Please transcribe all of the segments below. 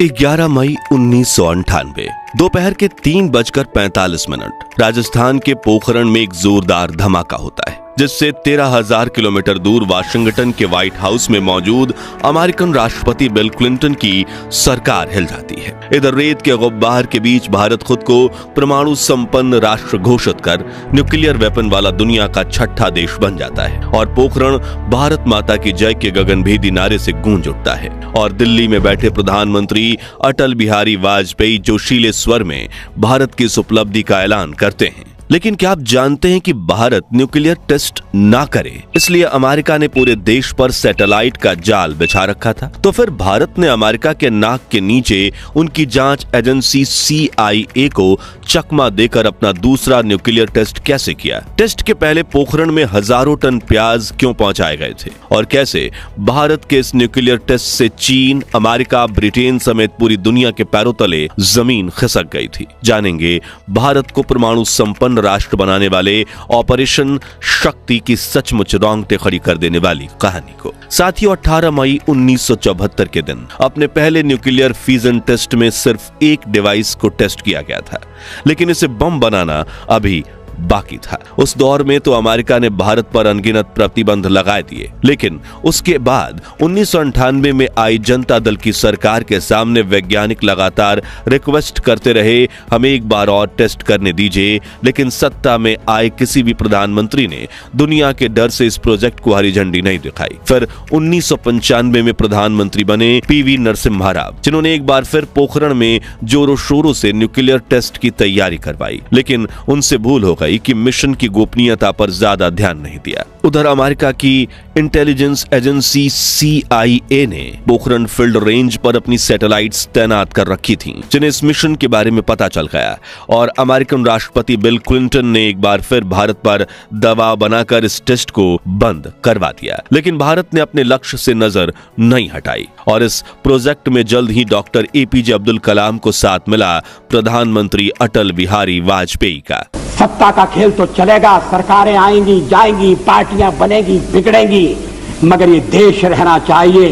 11 मई 1998 दोपहर के 3:45 राजस्थान के पोखरण में एक जोरदार धमाका होता है, जिससे 13,000 किलोमीटर दूर वाशिंगटन के व्हाइट हाउस में मौजूद अमेरिकन राष्ट्रपति बिल क्लिंटन की सरकार हिल जाती है। इधर रेत के गुब्बार के बीच भारत खुद को परमाणु संपन्न राष्ट्र घोषित कर न्यूक्लियर वेपन वाला दुनिया का छठा देश बन जाता है और पोखरण भारत माता की जय के गगनभेदी नारे से गूंज उठता है और दिल्ली में बैठे प्रधानमंत्री अटल बिहारी वाजपेयी जोशीले स्वर में भारत की इस उपलब्धि का ऐलान करते हैं। लेकिन क्या आप जानते हैं कि भारत न्यूक्लियर टेस्ट ना करे इसलिए अमेरिका ने पूरे देश पर सैटेलाइट का जाल बिछा रखा था। तो फिर भारत ने अमेरिका के नाक के नीचे उनकी जांच एजेंसी CIA को चकमा देकर अपना दूसरा न्यूक्लियर टेस्ट कैसे किया? टेस्ट के पहले पोखरण में हजारों टन प्याज क्यों पहुंचाए गए थे और कैसे भारत के इस न्यूक्लियर टेस्ट से चीन, अमेरिका, ब्रिटेन समेत पूरी दुनिया के पैरों तले जमीन खिसक गई थी? जानेंगे भारत को परमाणु संपन्न राष्ट्र बनाने वाले ऑपरेशन शक्ति की सचमुच रोंगटे खड़ी कर देने वाली कहानी को। साथियों, 18 मई 1974 के दिन अपने पहले न्यूक्लियर फ्यूजन टेस्ट में सिर्फ एक डिवाइस को टेस्ट किया गया था, लेकिन इसे बम बनाना अभी बाकी था। उस दौर में तो अमेरिका ने भारत पर अनगिनत प्रतिबंध लगा दिए, लेकिन उसके बाद 1998 में आई जनता दल की सरकार के सामने वैज्ञानिक लगातार रिक्वेस्ट करते रहे, हमें एक बार और टेस्ट करने दीजिए, लेकिन सत्ता में आए किसी भी प्रधानमंत्री ने दुनिया के डर से इस प्रोजेक्ट को हरी झंडी नहीं दिखाई। फिर 1995 में प्रधानमंत्री बने PV नरसिम्हा राव, जिन्होंने एक बार फिर पोखरण में जोरों शोरों से न्यूक्लियर टेस्ट की तैयारी करवाई, लेकिन उनसे भूल हो कि मिशन की गोपनीयता पर ज्यादा ध्यान नहीं दिया। उधर अमेरिका की इंटेलिजेंस एजेंसी CIA ने पोखरण फील्ड रेंज पर अपनी सैटेलाइट्स तैनात कर रखी थीं, जिन्हें इस मिशन के बारे में पता चल गया और अमेरिकन राष्ट्रपति बिल क्लिंटन ने एक बार फिर भारत पर दबाव बनाकर इस टेस्ट को बंद करवा दिया। लेकिन भारत ने अपने लक्ष्य से नजर नहीं हटाई और इस प्रोजेक्ट में जल्द ही डॉक्टर APJ अब्दुल कलाम को साथ मिला प्रधानमंत्री अटल बिहारी वाजपेयी का। सत्ता का खेल तो चलेगा, सरकारें आएंगी जाएंगी, पार्टियां बनेगी बिगड़ेंगी, मगर ये देश रहना चाहिए,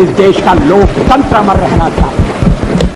इस देश का लोकतंत्र अमर रहना चाहिए।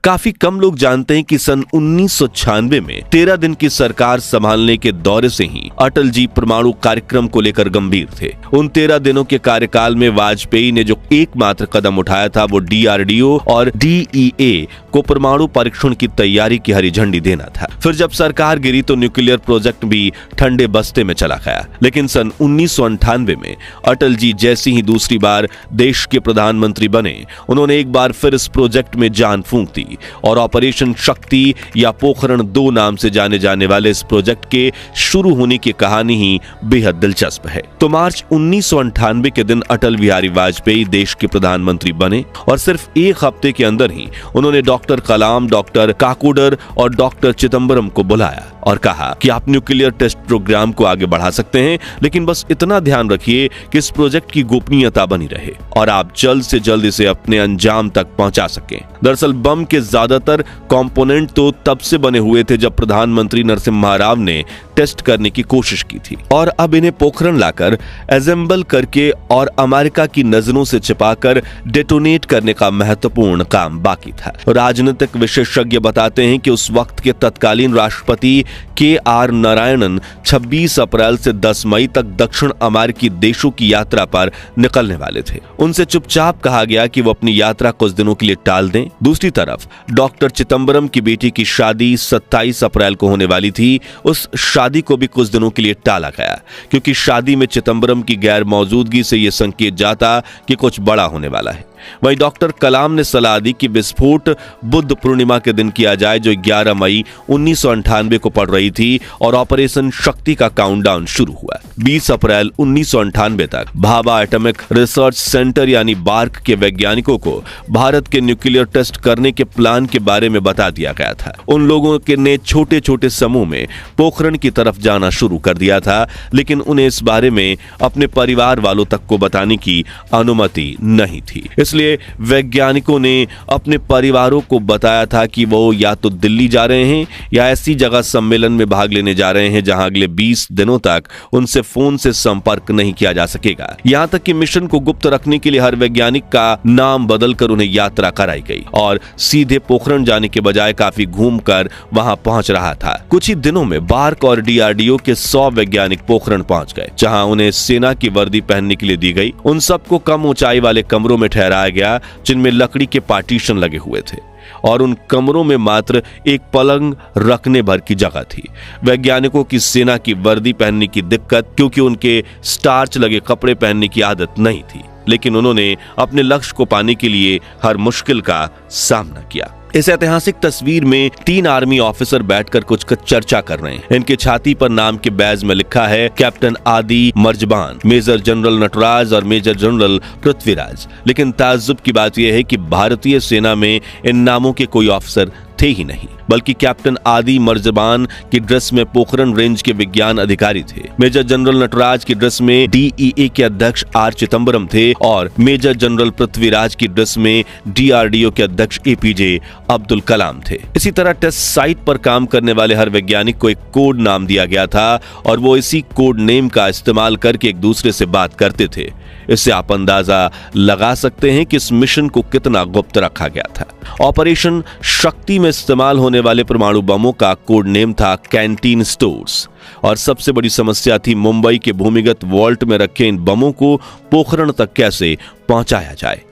काफी कम लोग जानते हैं कि सन 1996 में 13 दिन की सरकार संभालने के दौरे से ही अटल जी परमाणु कार्यक्रम को लेकर गंभीर थे। उन 13 दिनों के कार्यकाल में वाजपेयी ने जो एकमात्र कदम उठाया था वो DRDO और DEA को परमाणु परीक्षण की तैयारी की हरी झंडी देना था। फिर जब सरकार गिरी तो न्यूक्लियर प्रोजेक्ट भी ठंडे बस्ते में चला गया। लेकिन सन 1998 में अटल जी जैसी ही दूसरी बार देश के प्रधानमंत्री बने, उन्होंने एक बार फिर इस प्रोजेक्ट में जान फूंक दी और ऑपरेशन शक्ति या पोखरण 2 नाम से जाने जाने वाले इस प्रोजेक्ट के शुरू होने की कहानी ही बेहद दिलचस्प है। तो मार्च 1998 के दिन अटल बिहारी वाजपेयी देश के प्रधानमंत्री बने और सिर्फ एक हफ्ते के अंदर ही उन्होंने डॉक्टर कलाम, डॉक्टर काकोडकर और डॉक्टर चिदंबरम को बुलाया और कहा कि आप न्यूक्लियर टेस्ट प्रोग्राम को आगे बढ़ा सकते हैं, लेकिन बस इतना ध्यान रखिए कि इस प्रोजेक्ट की गोपनीयता बनी रहे और आप जल्द से जल्द इसे अपने अंजाम तक पहुंचा सकें। दरअसल बम के ज्यादातर कंपोनेंट तो तब से बने हुए थे जब प्रधानमंत्री नरसिम्हा राव ने टेस्ट करने की कोशिश की थी और अब इन्हें पोखरण लाकर असेंबल करके और अमेरिका की नजरों से छिपाकर डेटोनेट करने का महत्वपूर्ण काम बाकी था। राजनीतिक विशेषज्ञ बताते हैं कि उस वक्त के तत्कालीन राष्ट्रपति KR नारायणन 26 अप्रैल से 10 मई तक दक्षिण अमेरिकी देशों की यात्रा पर निकलने वाले थे। उनसे चुपचाप कहा गया कि वो अपनी यात्रा कुछ दिनों के लिए टाल दें। दूसरी तरफ डॉक्टर चिदंबरम की बेटी की शादी 27 अप्रैल को होने वाली थी। उस शादी को भी कुछ दिनों के लिए टाला गया क्योंकि शादी में चिदंबरम की गैर मौजूदगी से यह संकेत जाता कि कुछ बड़ा होने वाला है। वहीं डॉक्टर कलाम ने सलाह दी कि विस्फोट बुद्ध पूर्णिमा के दिन किया जाए, जो 11 मई 1998 को पड़ रही थी और ऑपरेशन शक्ति का काउंटडाउन शुरू हुआ। 20 अप्रैल 1998 तक भाभा एटॉमिक रिसर्च सेंटर यानी बार्क के वैज्ञानिकों को भारत के न्यूक्लियर टेस्ट करने के प्लान के बारे में बता दिया गया था। उन लोगों के ने छोटे छोटे समूह में पोखरण की तरफ जाना शुरू कर दिया था, लेकिन उन्हें इस बारे में अपने परिवार वालों तक को बताने की अनुमति नहीं थी। इसलिए इसलिए वैज्ञानिकों ने अपने परिवारों को बताया था कि वो या तो दिल्ली जा रहे हैं या ऐसी जगह सम्मेलन में भाग लेने जा रहे हैं जहां अगले 20 दिनों तक उनसे फोन से संपर्क नहीं किया जा सकेगा। यहां तक कि मिशन को गुप्त रखने के लिए हर वैज्ञानिक का नाम बदलकर उन्हें यात्रा कराई गई और सीधे पोखरण जाने के बजाय काफी घूमकर वहां पहुंच रहा था। कुछ ही दिनों में बार्क और डीआरडीओ के 100 वैज्ञानिक पोखरण पहुंच गए, जहां उन्हें सेना की वर्दी पहनने के लिए दी गई। उन सबको कम ऊंचाई वाले कमरों में ठहराया गया जिनमें लकड़ी के पार्टीशन लगे हुए थे और उन कमरों में मात्र एक पलंग रखने भर की जगह थी। वैज्ञानिकों की सेना की वर्दी पहनने की दिक्कत क्योंकि उनके स्टार्च लगे कपड़े पहनने की आदत नहीं थी, लेकिन उन्होंने अपने लक्ष्य को पाने के लिए हर मुश्किल का सामना किया। इस ऐतिहासिक तस्वीर में 3 आर्मी ऑफिसर बैठकर कुछ चर्चा कर रहे हैं। इनके छाती पर नाम के बैज में लिखा है कैप्टन आदि मर्जबान, मेजर जनरल नटराज और मेजर जनरल पृथ्वीराज। लेकिन ताज्जुब की बात यह है कि भारतीय सेना में इन नामों के कोई ऑफिसर थे ही नहीं, बल्कि कैप्टन आदि मर्जबान की ड्रेस में पोखरण रेंज के विज्ञान अधिकारी थे, मेजर जनरल नटराज की ड्रेस में डीईए के अध्यक्ष आर चिदम्बरम थे और मेजर जनरल पृथ्वीराज की ड्रेस में डीआरडीओ के अध्यक्ष एपीजे अब्दुल कलाम थे। इसी तरह टेस्ट साइट पर काम करने वाले हर वैज्ञानिक को एक कोड नाम दिया गया था और वो इसी कोड नेम का इस्तेमाल करके एक दूसरे से बात करते थे। इससे आप अंदाजा लगा सकते हैं कि इस मिशन को कितना गुप्त रखा गया था। ऑपरेशन शक्ति में इस्तेमाल होने वाले परमाणु बमों का कोड नेम था कैंटीन स्टोर्स और सबसे बड़ी समस्या थी मुंबई के भूमिगत वॉल्ट में रखे इन बमों को पोखरण तक कैसे पहुंचाया जाए।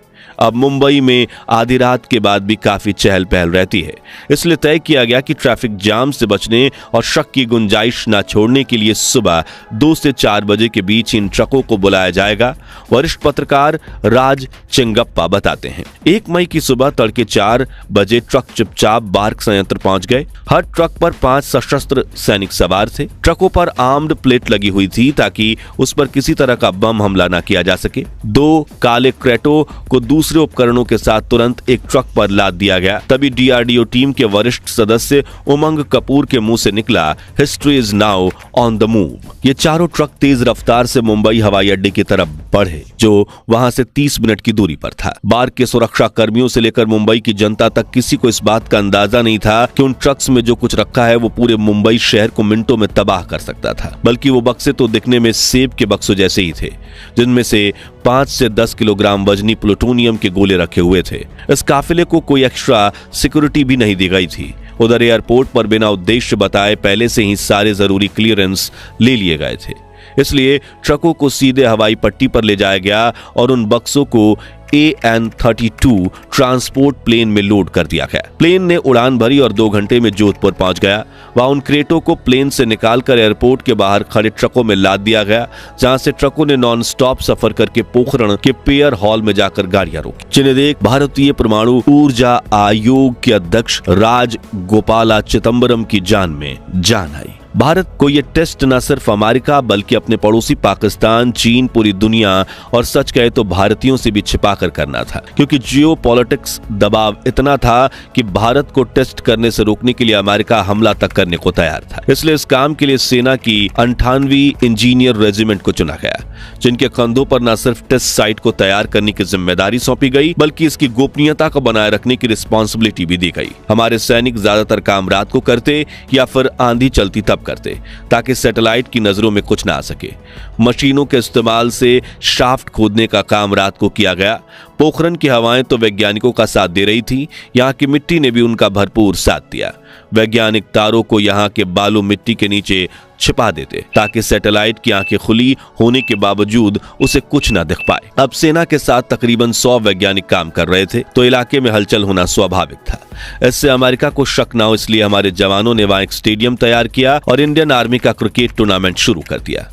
अब मुंबई में आधी रात के बाद भी काफी चहल पहल रहती है, इसलिए तय किया गया कि ट्रैफिक जाम से बचने और शक की गुंजाइश न छोड़ने के लिए सुबह 2 से 4 बजे के बीच इन ट्रकों को बुलाया जाएगा। वरिष्ठ पत्रकार राज चिंगप्पा बताते हैं, 1 मई की सुबह तड़के 4 बजे ट्रक चुपचाप बार्क संयंत्र पहुंच गए। हर ट्रक पर 5 सशस्त्र सैनिक सवार थे। ट्रकों पर आर्म्ड प्लेट लगी हुई थी ताकि उस पर किसी तरह का बम हमला न किया जा सके। 2 काले क्रेटो को दूसरे उपकरणों के साथ तुरंत एक ट्रक पर लाद दिया गया। तभी डीआरडीओ टीम के वरिष्ठ सदस्य उमंग कपूर के मुंह से निकला, history is now on the move. ये चारों ट्रक तेज रफ्तार से मुंबई हवाई अड्डे की तरफ बढ़े, जो वहां से 30 मिनट की दूरी पर था। बार्क के सुरक्षा कर्मियों से लेकर मुंबई की जनता तक किसी को इस बात का अंदाजा नहीं था कि उन ट्रक्स में जो कुछ रखा है वो पूरे मुंबई शहर को मिनटों में तबाह कर सकता था। बल्कि वो बक्से तो दिखने में सेब के बक्सों जैसे ही थे, जिनमें से 5 से 10 किलोग्राम वजनी प्लूटोनियम के गोले रखे हुए थे। इस काफिले को कोई एक्स्ट्रा सिक्योरिटी भी नहीं दी गई थी। उधर एयरपोर्ट पर बिना उद्देश्य बताए पहले से ही सारे जरूरी क्लियरेंस ले लिए गए थे, इसलिए ट्रकों को सीधे हवाई पट्टी पर ले जाया गया और उन बक्सों को AN-32 ट्रांसपोर्ट प्लेन में लोड कर दिया गया। प्लेन ने उड़ान भरी और 2 घंटे में जोधपुर पहुंच गया। वहां उन क्रेटों को प्लेन से निकालकर एयरपोर्ट के बाहर खड़े ट्रकों में लाद दिया गया, जहां से ट्रकों ने नॉन स्टॉप सफर करके पोखरण के पेयर हॉल में जाकर गाड़ियां रोकी, जिन्हें देख भारतीय परमाणु ऊर्जा आयोग के अध्यक्ष राज गोपाला चिदम्बरम की जान में जान आई। भारत को यह टेस्ट न सिर्फ अमेरिका बल्कि अपने पड़ोसी पाकिस्तान, चीन, पूरी दुनिया और सच कहे तो भारतीयों से भी छिपाकर करना था, क्योंकि जियोपॉलिटिक्स दबाव इतना था कि भारत को टेस्ट करने से रोकने के लिए अमेरिका हमला तक करने को तैयार था। इसलिए इस काम के लिए सेना की 98वीं इंजीनियर रेजिमेंट को चुना गया, जिनके कंधों पर न सिर्फ टेस्ट साइट को तैयार करने की जिम्मेदारी सौंपी गई बल्कि इसकी गोपनीयता को बनाए रखने की रिस्पॉन्सिबिलिटी भी दी गई। हमारे सैनिक ज्यादातर काम रात को करते या फिर आंधी चलती तब करते, ताकि सैटेलाइट की नजरों में कुछ ना आ सके। मशीनों के इस्तेमाल से शाफ्ट खोदने का काम रात को किया गया। पोखरण की हवाएं तो वैज्ञानिकों का साथ दे रही थी, यहाँ की मिट्टी ने भी उनका भरपूर साथ दिया। वैज्ञानिक तारों को यहाँ के बालू मिट्टी के नीचे छिपा देते ताकि सैटेलाइट की आंखें खुली होने के बावजूद उसे कुछ न दिख पाए। अब सेना के साथ तकरीबन 100 वैज्ञानिक काम कर रहे थे, तो इलाके में हलचल होना स्वाभाविक था। इससे अमेरिका को शक न हो, इसलिए हमारे जवानों ने वहां एक स्टेडियम तैयार किया और इंडियन आर्मी का क्रिकेट टूर्नामेंट शुरू कर दिया,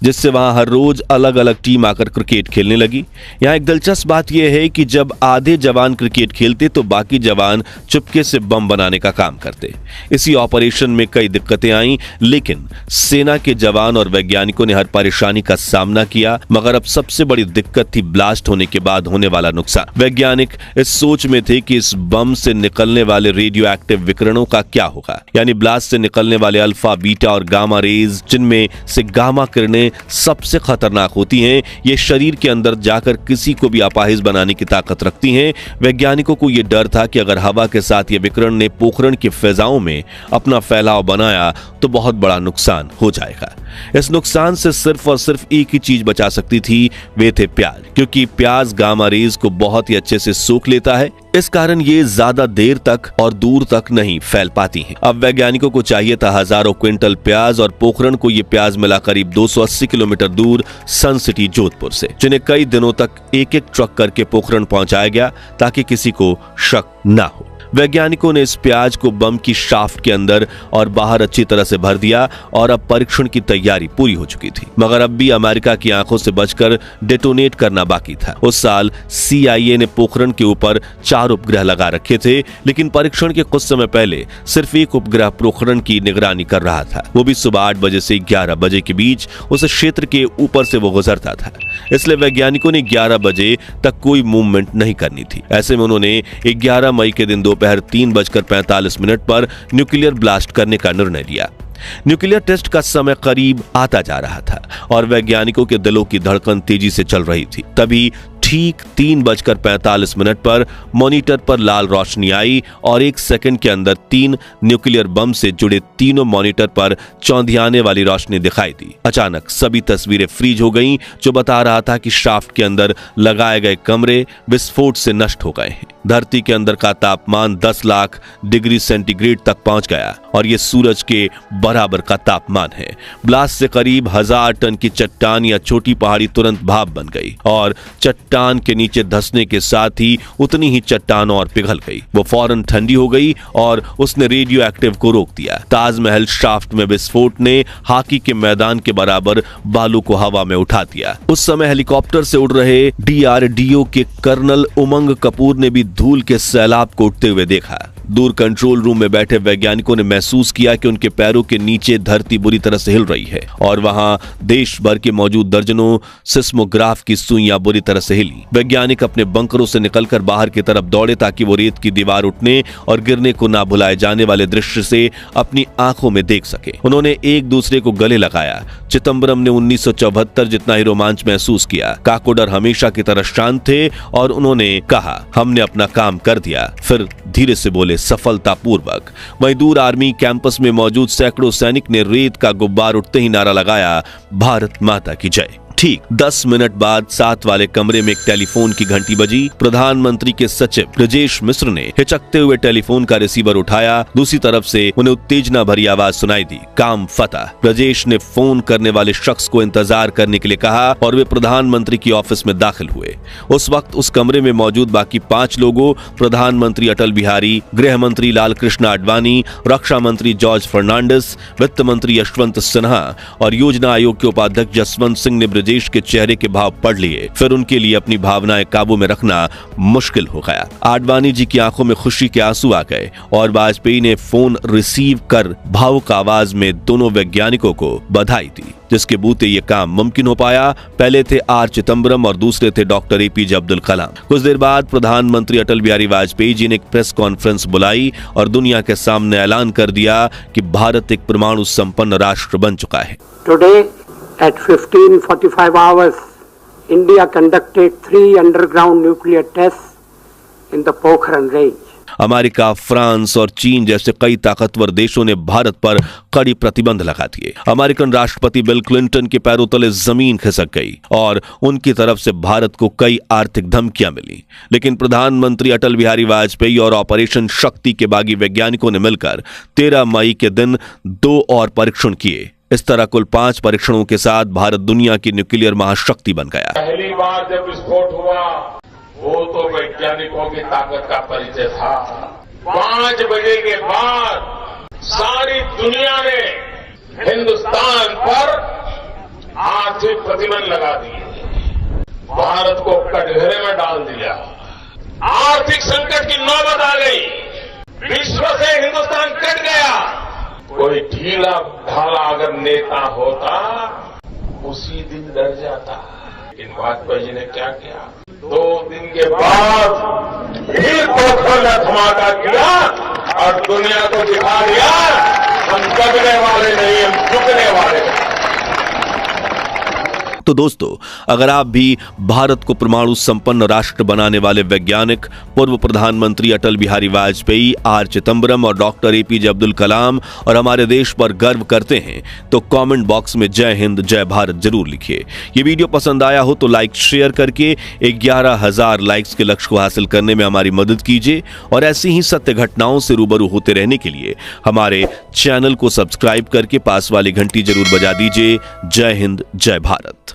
जिससे वहां हर रोज अलग अलग टीम आकर क्रिकेट खेलने लगी। यहाँ एक दिलचस्प बात यह है कि जब आधे जवान क्रिकेट खेलते तो बाकी जवान चुपके से बम बनाने का काम करते। इसी ऑपरेशन में कई दिक्कतें आईं, लेकिन सेना के जवान और वैज्ञानिकों ने हर परेशानी का सामना किया। मगर अब सबसे बड़ी दिक्कत थी ब्लास्ट होने के बाद होने वाला नुकसान। वैज्ञानिक इस सोच में थे कि इस बम से निकलने वाले रेडियो एक्टिव विकिरणों का क्या होगा, यानी ब्लास्ट से निकलने वाले अल्फा, बीटा और गामा रेज, जिनमें से गामा किरणें दवाएं सबसे खतरनाक होती हैं। ये शरीर के अंदर जाकर किसी को भी अपाहिज बनाने की ताकत रखती हैं। वैज्ञानिकों को यह डर था कि अगर हवा के साथ ये विकिरण ने पोखरण की फिजाओं में अपना फैलाव बनाया तो बहुत बड़ा नुकसान हो जाएगा। इस नुकसान से सिर्फ और सिर्फ एक ही चीज बचा सकती थी, वे थे प्याज, क्योंकि प्याज गामा रेज को बहुत ही अच्छे से सोख लेता है। इस कारण ये ज्यादा देर तक और दूर तक नहीं फैल पाती हैं। अब वैज्ञानिकों को चाहिए था हजारों क्विंटल प्याज, और पोखरण को ये प्याज मिला करीब 280 किलोमीटर दूर सन सिटी जोधपुर से, जिन्हें कई दिनों तक एक एक ट्रक करके पोखरण पहुंचाया गया ताकि किसी को शक न हो। वैज्ञानिकों ने इस प्याज को बम की शाफ्ट के अंदर और बाहर अच्छी तरह से भर दिया और अब परीक्षण की तैयारी पूरी हो चुकी थी। मगर अब भी अमेरिका की आंखों से बचकर डेटोनेट करना बाकी था। उस साल CIA ने पोखरण के ऊपर 4 उपग्रह लगा रखे थे, लेकिन परीक्षण के कुछ समय पहले सिर्फ एक उपग्रह पोखरण की निगरानी कर रहा था। वो भी सुबह 8 बजे से 11 बजे के बीच उस क्षेत्र के ऊपर से वो गुजरता था। इसलिए वैज्ञानिकों ने 11 बजे तक कोई मूवमेंट नहीं करनी थी। ऐसे में उन्होंने 11 मई के दिन दोपहर 3:45 पर न्यूक्लियर ब्लास्ट करने का निर्णय लिया। न्यूक्लियर टेस्ट का समय करीब आता जा रहा था और वैज्ञानिकों के दिलों की धड़कन तेजी से चल रही थी। तभी ठीक 3:45 पर मॉनिटर पर लाल रोशनी आई और 1 सेकंड के अंदर 3 न्यूक्लियर बम से जुड़े तीनों मॉनिटर पर चौंधियाने वाली रोशनी दिखाई दी। अचानक सभी तस्वीरें फ्रीज हो गईं, जो बता रहा था कि शाफ्ट के अंदर लगाए गए कमरे विस्फोट से नष्ट हो गए हैं। धरती के अंदर का तापमान 10 लाख डिग्री सेंटीग्रेड तक पहुंच गया और यह सूरज के बराबर का तापमान है। ब्लास्ट से करीब 1000 टन की चट्टान या छोटी पहाड़ी तुरंत भाप बन गई और चट्टान के नीचे धंसने के साथ ही उतनी ही चट्टान और पिघल गई। वो फौरन ठंडी हो गई और उसने रेडियो एक्टिव को रोक दिया। ताजमहल शाफ्ट में विस्फोट ने हॉकी के मैदान के बराबर बालू को हवा में उठा दिया। उस समय हेलीकॉप्टर से उड़ रहे DRDO के कर्नल उमंग कपूर ने भी धूल के सैलाब को उठते हुए देखा। दूर कंट्रोल रूम में बैठे वैज्ञानिकों ने महसूस किया कि उनके पैरों के नीचे धरती बुरी तरह से हिल रही है और वहां देश भर के मौजूद दर्जनों सिस्मोग्राफ की सुइयां बुरी तरह से हिली। वैज्ञानिक अपने बंकरों से निकलकर बाहर की तरफ दौड़े ताकि वो रेत की दीवार उठने और गिरने को ना भुलाए जाने वाले दृश्य से अपनी आंखों में देख सके। उन्होंने एक दूसरे को गले लगाया। चिदंबरम ने 1974 जितना ही रोमांच महसूस किया। काकोडर हमेशा की तरह शांत थे और उन्होंने कहा, हमने अपना काम कर दिया। फिर धीरे से बोले, सफलतापूर्वक। वहीं दूर आर्मी कैंपस में मौजूद सैकड़ों सैनिक ने रेत का गुब्बार उठते ही नारा लगाया, भारत माता की जय। ठीक 10 मिनट बाद साथ वाले कमरे में एक टेलीफोन की घंटी बजी। प्रधानमंत्री के सचिव ब्रजेश मिश्र ने हिचकते हुए टेलीफोन का रिसीवर उठाया। दूसरी तरफ से उन्हें उत्तेजना भरी आवाज सुनाई दी, काम फतह। ब्रजेश ने फोन करने वाले शख्स को इंतजार करने के लिए कहा और वे प्रधानमंत्री की ऑफिस में दाखिल हुए। उस वक्त उस कमरे में मौजूद बाकी 5 लोगों, प्रधानमंत्री अटल बिहारी, गृह मंत्री लाल कृष्ण आडवाणी, रक्षा मंत्री जॉर्ज फर्नांडिस, वित्त मंत्री यशवंत सिन्हा और योजना आयोग के उपाध्यक्ष जसवंत सिंह ने ब्रजेश के चेहरे के भाव पढ़ लिए। फिर उनके लिए अपनी भावनाएं काबू में रखना मुश्किल हो गया। आडवाणी जी की आंखों में खुशी के आंसू आ गए और वाजपेयी ने फोन रिसीव कर भावुक आवाज में दोनों वैज्ञानिकों को बधाई दी, जिसके बूते ये काम मुमकिन हो पाया। पहले थे R चिदंबरम और दूसरे थे डॉक्टर APJ अब्दुल कलाम। कुछ देर बाद प्रधानमंत्री अटल बिहारी वाजपेयी जी ने एक प्रेस कॉन्फ्रेंस बुलाई और दुनिया के सामने ऐलान कर दिया कि भारत एक परमाणु संपन्न राष्ट्र बन चुका है। Today, at 15:45 hours, India conducted 3 underground nuclear tests in the Pokhran range. America, France और चीन जैसे कई ताकतवर देशों ने भारत पर कड़ी प्रतिबंध लगा दिए। अमेरिकन राष्ट्रपति बिल क्लिंटन के पैरों तले जमीन खिसक गई और उनकी तरफ से भारत को कई आर्थिक धमकियां मिली। लेकिन प्रधानमंत्री अटल बिहारी वाजपेयी और ऑपरेशन शक्ति के बागी वैज्ञानिकों ने मिलकर 13 मई के दिन 2 और परीक्षण किए। इस तरह कुल 5 परीक्षणों के साथ भारत दुनिया की न्यूक्लियर महाशक्ति बन गया। पहली बार जब विस्फोट हुआ वो तो वैज्ञानिकों की ताकत का परिचय था। 5 बजे के बाद सारी दुनिया ने हिंदुस्तान पर आर्थिक प्रतिबंध लगा दिए, भारत को कटघरे में डाल दिया। आर्थिक संकट की नौबत आ गई, विश्व से हिंदुस्तान कट गया। कोई ढीला ढाला अगर नेता होता उसी दिन डर जाता। लेकिन वाजपेयी जी ने क्या किया, 2 दिन के बाद फिर पोखरण में धमाका किया और दुनिया को दिखा दिया हम दबने वाले नहीं, हम झुकने वाले। तो दोस्तों, अगर आप भी भारत को परमाणु संपन्न राष्ट्र बनाने वाले वैज्ञानिक पूर्व प्रधानमंत्री अटल बिहारी वाजपेयी, आर चिदम्बरम और डॉक्टर एपीजे अब्दुल कलाम और हमारे देश पर गर्व करते हैं तो कमेंट बॉक्स में जय हिंद जय भारत जरूर लिखिए। ये वीडियो पसंद आया हो तो लाइक शेयर करके 11,000 लाइक्स के लक्ष्य को हासिल करने में हमारी मदद कीजिए और ऐसी ही सत्य घटनाओं से रूबरू होते रहने के लिए हमारे चैनल को सब्सक्राइब करके पास वाली घंटी जरूर बजा दीजिए। जय हिंद जय भारत।